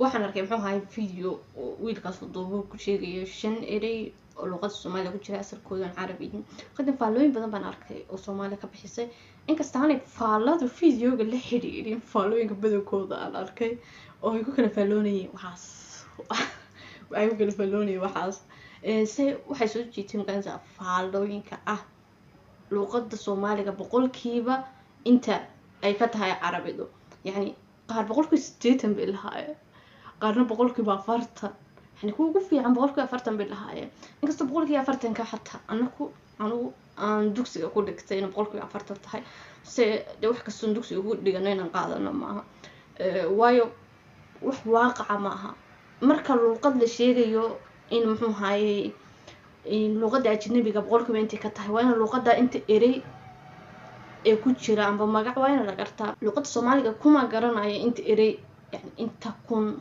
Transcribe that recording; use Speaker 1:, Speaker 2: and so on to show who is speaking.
Speaker 1: waxaan arkay muxuu ahay video wiilkaas duubo ku sheegayo 5 eray oo luqadda Soomaaliga ku jira asalkooda carabi qadin faallooyin badan baan arkay oo Soomaali ka bixisay inkasta aanay faallada videoga la xiriirin faallooyinka badankooda aan arkay oo ay ku kala faalloonayeen waxaas ay ku kala faalloonayeen waxaas say waxay soo jiiteen ganza faallooyinka luqadda Soomaaliga boqolkiiba inta ay ka tahay carabidu yani qaar boqolkiiba 80 bay lahaayeen qaarna boqolkiiba 40 يعني كوكو في عن بقولك أفرتن بالهاي إنك تبقولك يا أفرتن كحتى أنا دوكسي أقول لك تين بقولك يا أفرتن هاي سي لو حكى الصندوق يقول لي جنينا قاعدنا معها وايو واقع معها مركل القبل الشيء يو إن محو هاي إن لغة أجنبية بقولك بنتي كتاي وين اللغة أنت إري كوتشيرا عم بمجا وين لقرتها لغة الصومالية كم قرنا أنت إري يعني أنت كون